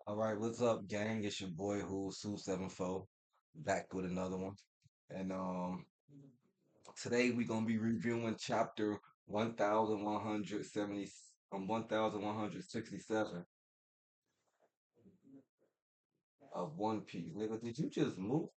All right, what's up, gang? It's your boy Who's Sue 74, back with another one. And today we're gonna be reviewing chapter 1170 1167 of One Piece. Nigga, did you just move?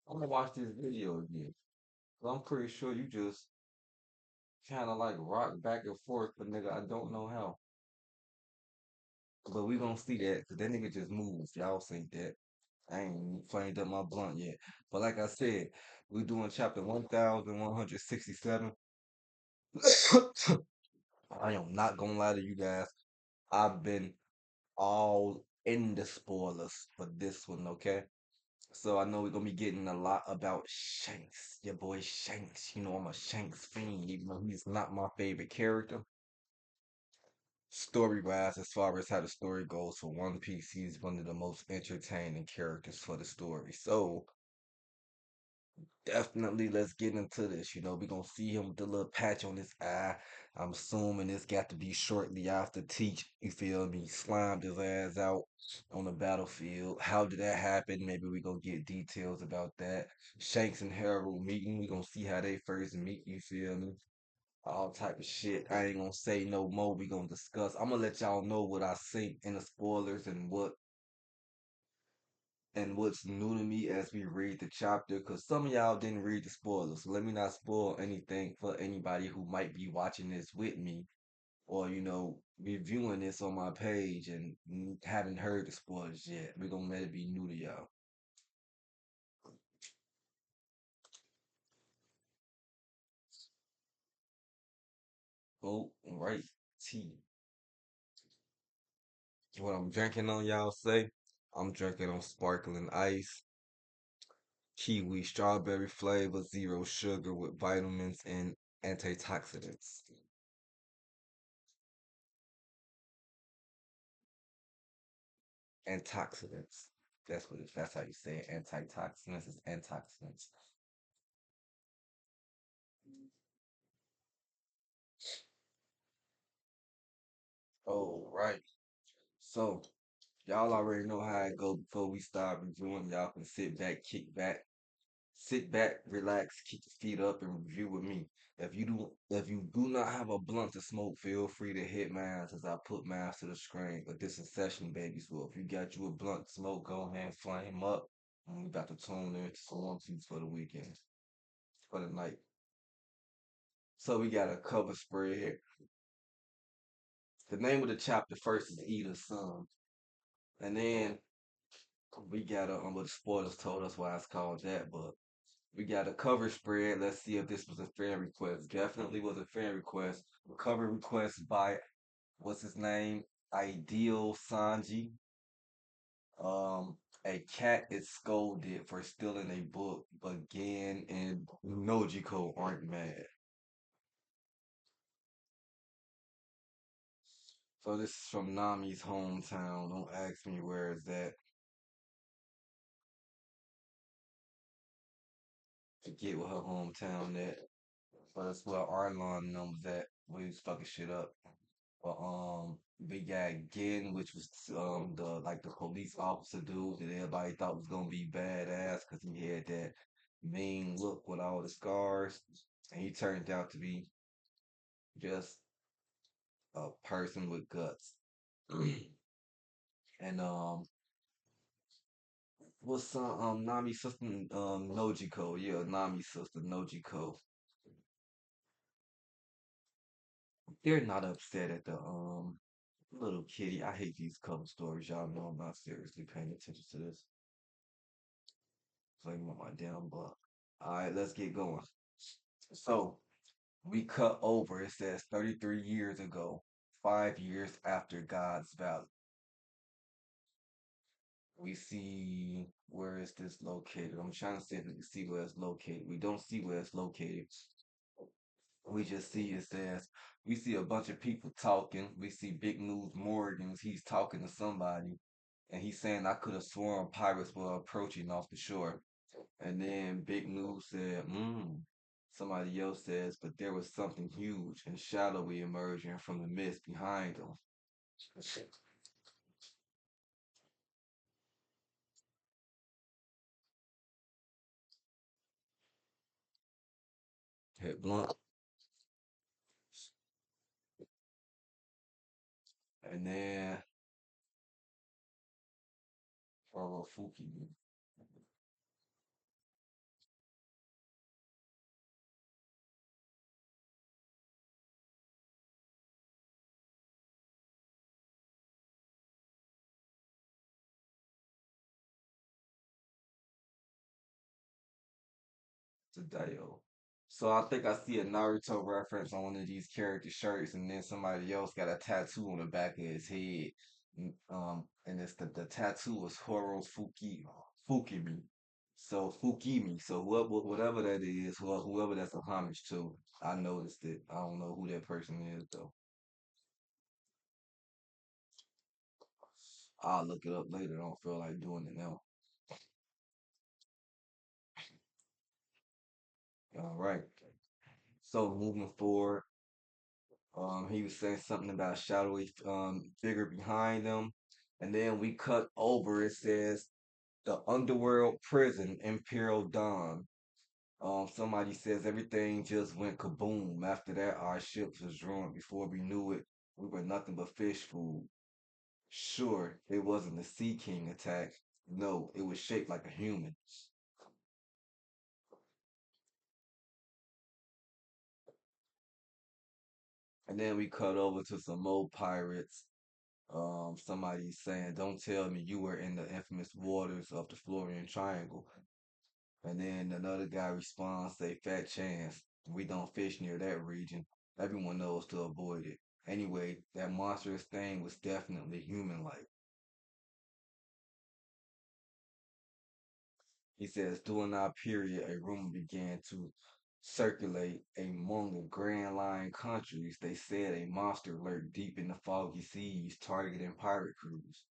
I'm gonna watch this video again. 'Cause I'm pretty sure you just kinda like rock back and forth, but nigga, I don't know how. But we gonna see that, cause that nigga just moved. Y'all see that. I ain't flamed up my blunt yet. But like I said, we doing chapter 1167. I am not gonna lie to you guys. I've been all in the spoilers for this one, okay? So I know we're gonna be getting a lot about Shanks, your boy Shanks. You know I'm a Shanks fiend, even though he's not my favorite character. Story wise, as far as how the story goes for One Piece, he's one of the most entertaining characters for the story. So definitely, let's get into this. We're gonna see him with the little patch on his eye. I'm assuming this got to be shortly after Teach, you feel me, slimed his ass out on the battlefield. How did that happen? Maybe we gonna get details about that. Shanks and Harold meeting, we gonna see how they first meet, you feel me? All type of shit. I ain't gonna say no more. We gonna discuss. I'm gonna let y'all know what I think in the spoilers and what's new to me as we read the chapter, because some of y'all didn't read the spoilers. So let me not spoil anything for anybody who might be watching this with me or, reviewing this on my page and haven't heard the spoilers yet. We're gonna let it be new to y'all. Oh, right. Tea. What I'm drinking on, y'all say? I'm drinking on sparkling ice, kiwi, strawberry flavor, zero sugar with vitamins and antioxidants. Antioxidants. That's how you say it. Antioxidants is antioxidants. Oh, right. So y'all already know how it go before we start reviewing. Y'all can sit back, relax, keep your feet up and review with me. If you do not have a blunt to smoke, feel free to hit mine as I put mine to the screen. But this is session, baby. So if you got you a blunt to smoke, go ahead and flame up. And we about to tune in to some One Piece for the weekend, for the night. So we got a cover spread. The name of the chapter first is Eater's Son. And then we got well, the spoilers told us why it's called that, but we got a cover spread. Let's see if this was a fan request. Definitely was a fan request. A cover request by what's his name? Ideal Sanji. Um, a cat is scolded for stealing a book, but Gen and Nojiko aren't mad. So this is from Nami's hometown. Don't ask me where is that. Forget what her hometown at. But that's where Arlon numbers at. We was fucking shit up. But we got Gin, which was the police officer dude that everybody thought was gonna be badass because he had that mean look with all the scars, and he turned out to be just a person with guts. And what's Nami's sister Nojiko? Yeah, Nami's sister Nojiko. They're not upset at the little kitty. I hate these cover stories. Y'all know I'm not seriously paying attention to this. Playing with my damn butt. All right, let's get going. So we cut over. It says 33 years ago, 5 years after God's Valley. We see where is this located? I'm trying to see if we can see where it's located. We don't see where it's located. We just see it says we see a bunch of people talking. We see Big News Morgans. He's talking to somebody, and he's saying, "I could have sworn pirates were approaching off the shore." And then Big News said, Somebody else says, but there was something huge and shadowy emerging from the mist behind them. Hit blunt, and then Fuki. Tadeo. So I think I see a Naruto reference on one of these character shirts, and then somebody else got a tattoo on the back of his head. And it's the tattoo is Horo's Fukimi. So Fukimi. So whatever that is, whoever that's a homage to, I noticed it. I don't know who that person is though. I'll look it up later. I don't feel like doing it now. All right. So moving forward, he was saying something about shadowy figure behind him, and then we cut over. It says the underworld prison, Imperial Dawn. Somebody says everything just went kaboom. After that, our ships was ruined. Before we knew it, we were nothing but fish food. Sure, it wasn't a Sea King attack. No, it was shaped like a human. And then we cut over to some more pirates. Somebody saying, "Don't tell me you were in the infamous waters of the Florian Triangle." And then another guy responds, say, "Fat chance. We don't fish near that region. Everyone knows to avoid it. Anyway, that monstrous thing was definitely human-like." He says, during our period, a rumor began to circulate among the Grand Line countries. They said a monster lurked deep in the foggy seas, targeting pirate crews.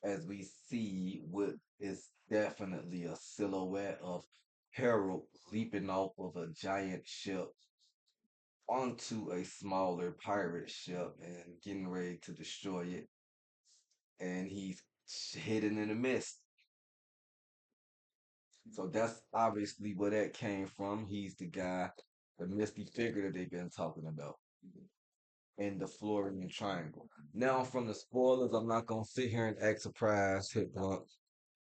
As we see what is definitely a silhouette of Harold leaping off of a giant ship onto a smaller pirate ship and getting ready to destroy it. And he's hidden in the mist. So that's obviously where that came from. He's the guy, the misty figure that they've been talking about in the Florian Triangle. Now, from the spoilers, I'm not gonna sit here and act surprised, hit blunt.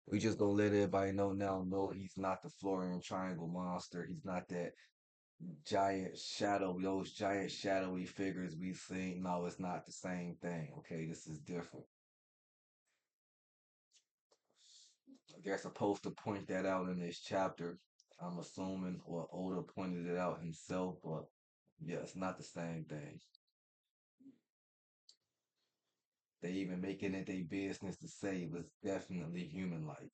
We just gonna let everybody know now. No, he's not the Florian Triangle monster. He's not that giant shadow, those giant shadowy figures we've seen. No, it's not the same thing. Okay, this is different. They're supposed to point that out in this chapter. I'm assuming, or Oda pointed it out himself, but yeah, it's not the same thing. They even making it their business to say it was definitely human-like.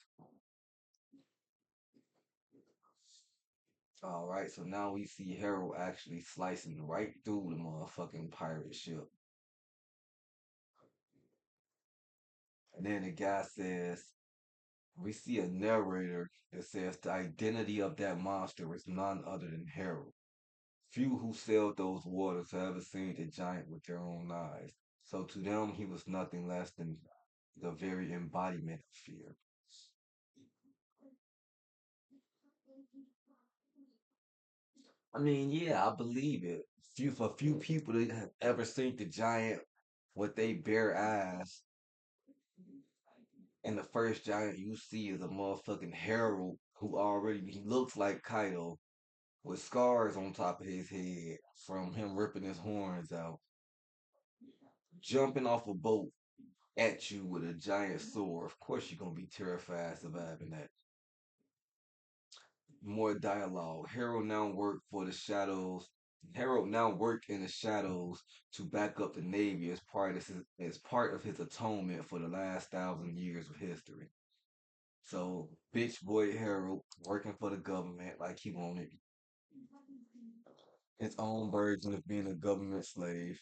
All right, so now we see Harold actually slicing right through the motherfucking pirate ship. And then the guy says, we see a narrator that says the identity of that monster is none other than Harold. Few who sailed those waters have ever seen the giant with their own eyes. So to them, he was nothing less than the very embodiment of fear. I mean, yeah, I believe it. For few people that have ever seen the giant with they bare eyes, and the first giant you see is a motherfucking Harold who already he looks like Kaido with scars on top of his head from him ripping his horns out, jumping off a boat at you with a giant sword. Of course, you're gonna be terrified surviving that. More dialogue. Harold now worked for the shadows. Harold now worked in the shadows to back up the Navy as part of his atonement for the last 1,000 years of history. So, bitch boy Harold working for the government like he wanted his own version of being a government slave.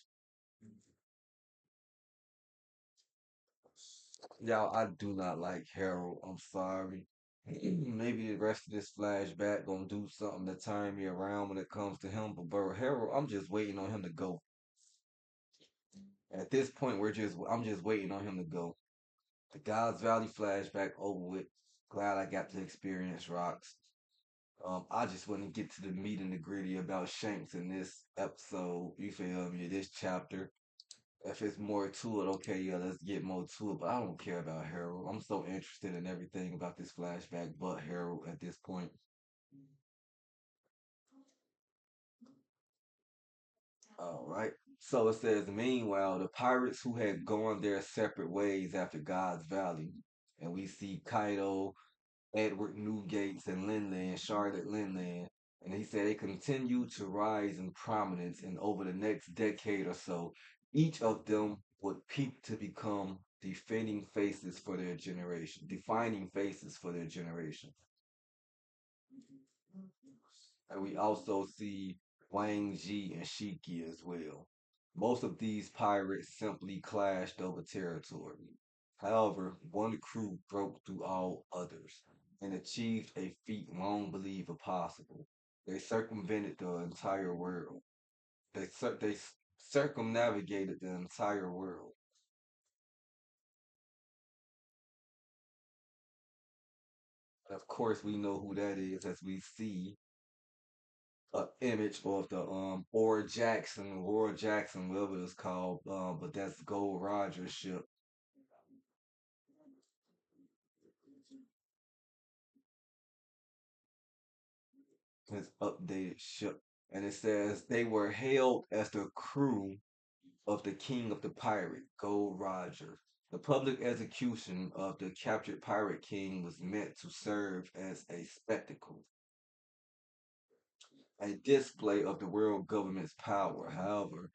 Y'all, I do not like Harold. I'm sorry. Maybe the rest of this flashback gonna do something to turn me around when it comes to him. But bro, Harold, I'm just waiting on him to go. At this point, I'm just waiting on him to go. The Gods Valley flashback over with. Glad I got to experience Rocks. I just want to get to the meat and the gritty about Shanks in this episode. You feel me? This chapter. If it's more to it, okay, yeah, let's get more to it. But I don't care about Harold. I'm so interested in everything about this flashback but Harold at this point. All right. So it says, meanwhile, the pirates who had gone their separate ways after God's Valley, and we see Kaido, Edward Newgates, and Linland, Charlotte Linland, and he said they continued to rise in prominence, and over the next decade or so, each of them would peak to become defining faces for their generation. And we also see Wang Ji and Shiki as well. Most of these pirates simply clashed over territory. However, one crew broke through all others and achieved a feat long believed impossible. They circumvented the entire world. They circumnavigated the entire world. Of course, we know who that is as we see a image of the Roy Jackson, whatever it's called, but that's Gold Roger's ship, his updated ship, and it says they were hailed as the crew of the king of the pirate, Gold Roger. The public execution of the captured pirate king was meant to serve as a spectacle, a display of the world government's power. However,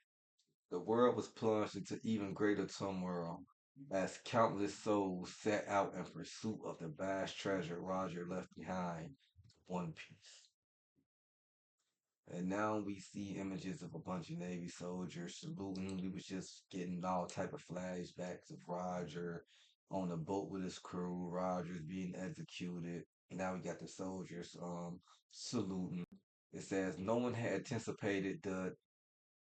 the world was plunged into even greater turmoil as countless souls set out in pursuit of the vast treasure Roger left behind, One Piece. And now we see images of a bunch of Navy soldiers saluting. We was just getting all type of flashbacks of Roger on the boat with his crew, Roger's being executed. And now we got the soldiers saluting. It says no one had anticipated the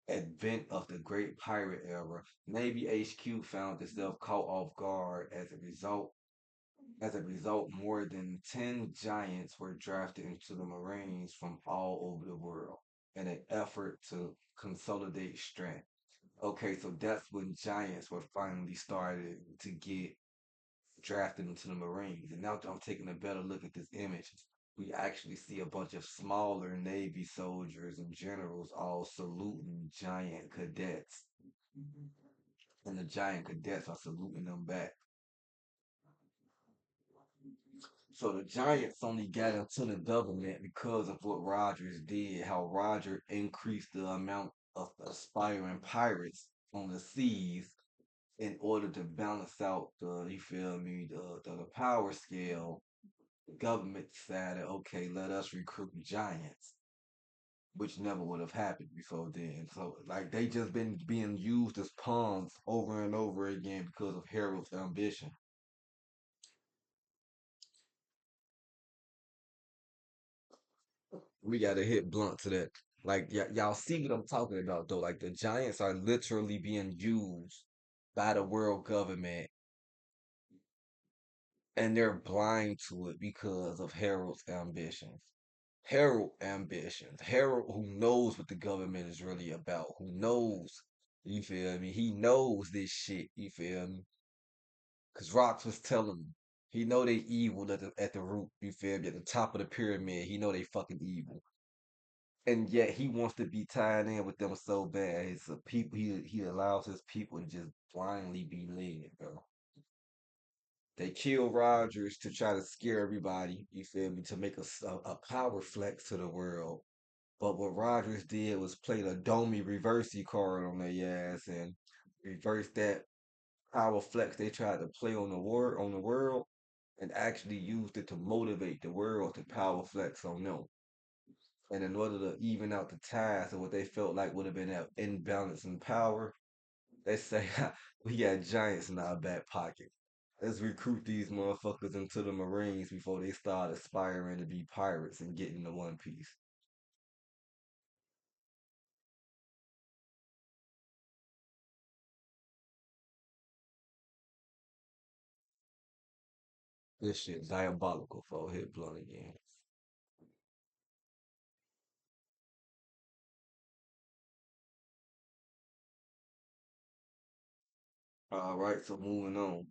advent of the Great Pirate Era, Navy HQ found itself caught off guard as a result, more than 10 giants were drafted into the Marines from all over the world in an effort to consolidate strength. Okay, so that's when giants were finally started to get drafted into the Marines. And now that I'm taking a better look at this image, we actually see a bunch of smaller Navy soldiers and generals all saluting giant cadets. And the giant cadets are saluting them back. So the Giants only got into the government because of what Rogers did, how Roger increased the amount of aspiring pirates on the seas in order to balance out you feel me, the power scale. The government decided, okay, let us recruit giants, which never would have happened before then. So like they just been being used as pawns over and over again because of Harold's ambition. We gotta hit blunt to that. Like y'all see what I'm talking about though. Like the Giants are literally being used by the world government, and they're blind to it because of Harold's ambitions. Harold ambitions. Harold who knows what the government is really about. Who knows? You feel me? He knows this shit. You feel me? Cause Rocks was telling him. He know they evil at the root. You feel me? At the top of the pyramid, he know they fucking evil. And yet he wants to be tied in with them so bad. It's a people he allows his people to just blindly be led, bro. They kill Rogers to try to scare everybody. You feel me? To make a power flex to the world. But what Rogers did was play the Domi reversey card on their ass and reverse that power flex they tried to play on the world and actually used it to motivate the world to power flex on them. And in order to even out the ties of what they felt like would have been an imbalance in power, they say we got giants in our back pocket. Let's recruit these motherfuckers into the Marines before they start aspiring to be pirates and getting into One Piece. This shit diabolical for hit blunt again. All right, so moving on.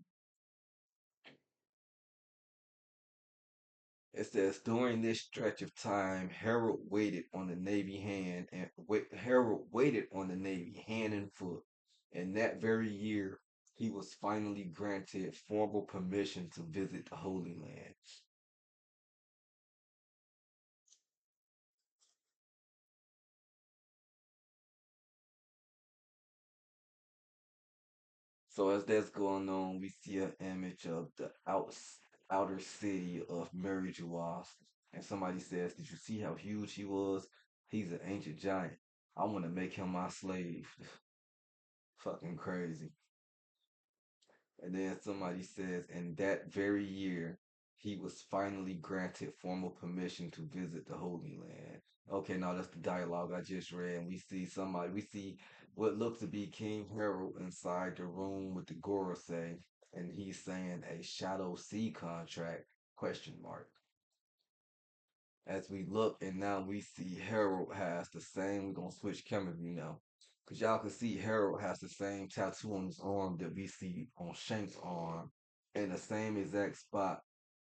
It says during this stretch of time, Harold waited on the Navy hand and foot. And that very year, he was finally granted formal permission to visit the Holy Land. So as that's going on, we see an image of the outer city of Merijuas, and somebody says, "Did you see how huge he was? He's an ancient giant. I want to make him my slave." Fucking crazy. And then somebody says, in that very year, he was finally granted formal permission to visit the Holy Land. Okay, now that's the dialogue I just read. And we see what looks to be King Harold inside the room with the Gorosei, and he's saying a Shadow Sea contract, question mark. As we look, and now we see Harold has the same, we're gonna switch camera view now. Cause y'all can see Harold has the same tattoo on his arm that we see on Shanks' arm in the same exact spot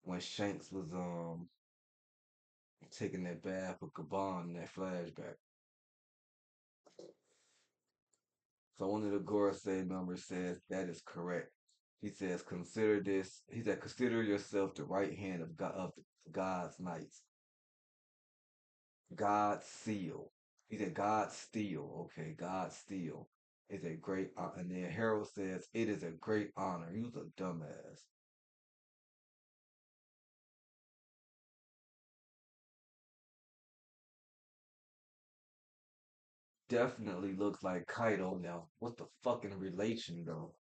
when Shanks was taking that bath with Gabon in that flashback. So one of the Gorosei members says that is correct. He says, consider this. He said, consider yourself the right hand of God of God's knights. God's seal. He said, God's steel. Okay, God's steel is a great and then Harold says it is a great honor. He was a dumbass. Definitely looks like Kaido now. What's the fucking relation though?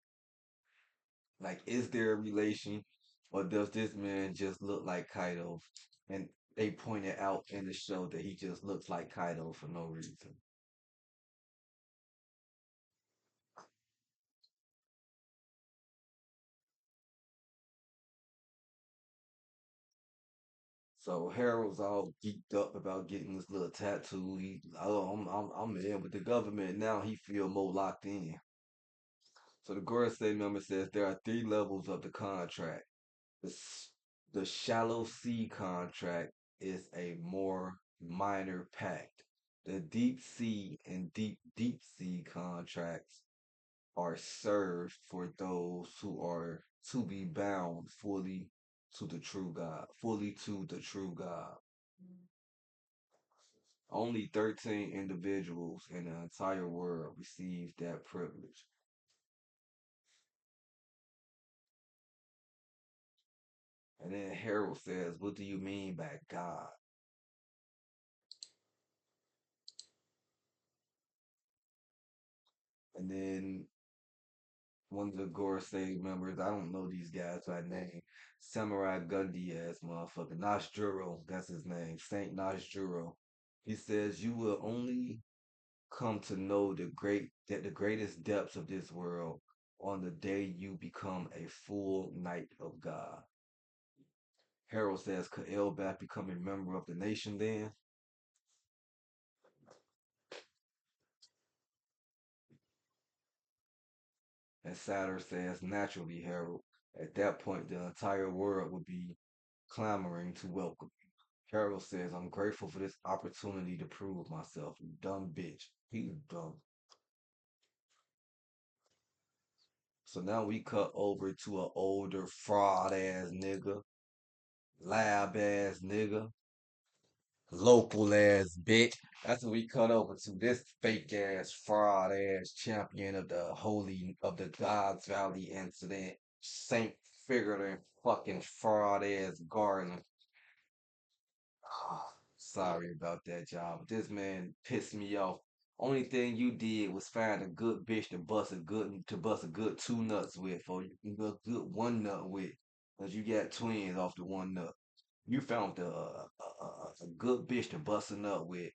Like, is there a relation, or does this man just look like Kaido? And they pointed out in the show that he just looks like Kaido for no reason. So Harold's all geeked up about getting this little tattoo. I'm in with the government now. He feel more locked in. So the Gorosei member says there are three levels of the contract. The the shallow sea contract is a more minor pact. The deep sea and deep sea contracts are served for those who are to be bound fully to the true God. Only 13 individuals in the entire world receive that privilege. And then Harold says, what do you mean by God? And then one of the Gorosei members, I don't know these guys by name, Samurai Gundy ass motherfucker, Noshjuro, that's his name, Saint Noshjuro. He says, you will only come to know the greatest depths of this world on the day you become a full knight of God. Harold says, could Elbaf become a member of the nation then? And Saturn says, naturally, Harold. At that point, the entire world would be clamoring to welcome you. Harold says, I'm grateful for this opportunity to prove myself. You dumb bitch. He's dumb. So now we cut over to an older fraud ass nigga, lab ass nigga, local ass bitch. That's what we cut over to. This fake ass fraud ass champion of the Gods Valley incident. Saint figured in fucking fraud ass garden. Sorry about that, y'all. But this man pissed me off Only thing you did was find a good bitch to bust a good two nuts with, or you can go good one nut with, 'cause you got twins off the one nut. You found a good bitch to bust a nut with,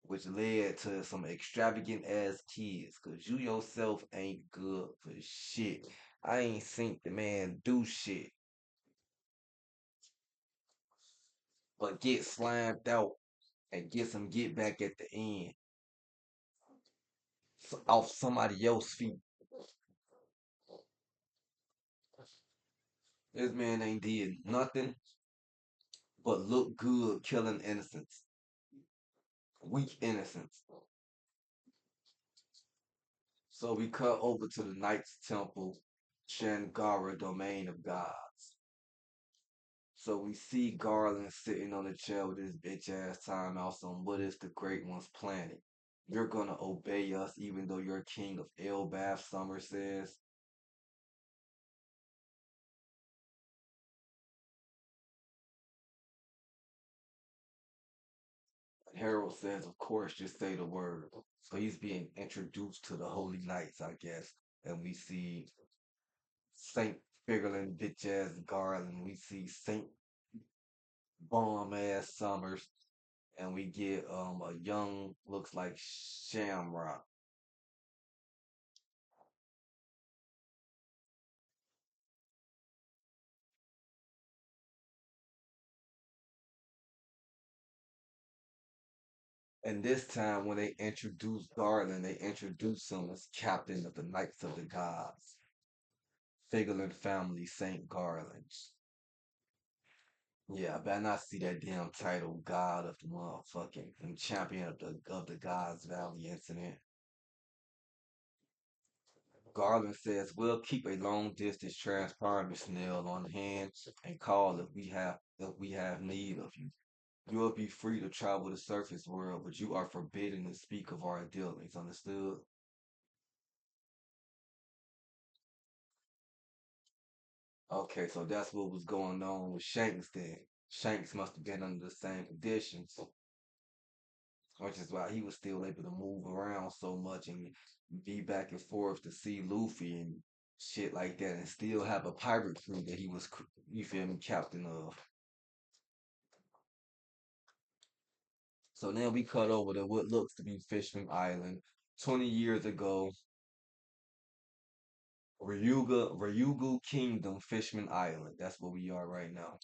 which led to some extravagant ass kids, 'cause you yourself ain't good for shit. I ain't seen the man do shit, but get slammed out and get some get back at the end, off somebody else's feet. This man ain't did nothing but look good killing innocents, weak innocents. So we cut over to the Knights Temple, Shangara, domain of gods. So we see Garland sitting on the chair with his bitch ass timeouts on what is the Great One's planet. You're gonna obey us even though you're king of Elbath, Summer says. Harold says, of course, just say the word. So he's being introduced to the Holy Knights, I guess. And we see Saint Figurlin, bitch ass Garland. We see Saint Bomb ass Summers. And we get a young, looks like Shamrock. And this time, when they introduce Garland, they introduce him as captain of the Knights of the Gods, Figurlin family, Saint Garland. Yeah, I better not see that damn title, God of the motherfucking and champion of the Gods Valley incident. Garland says we'll keep a long distance transponder snail on hand and call if we have need of you. You will be free to travel the surface world, but you are forbidden to speak of our dealings. Understood? Okay, so that's what was going on with Shanks then. Shanks must have been under the same conditions, which is why he was still able to move around so much and be back and forth to see Luffy and shit like that, and still have a pirate crew that he was, you feel me, captain of. So now we cut over to what looks to be Fishman Island. 20 years ago, Ryugu Kingdom, Fishman Island. That's where we are right now.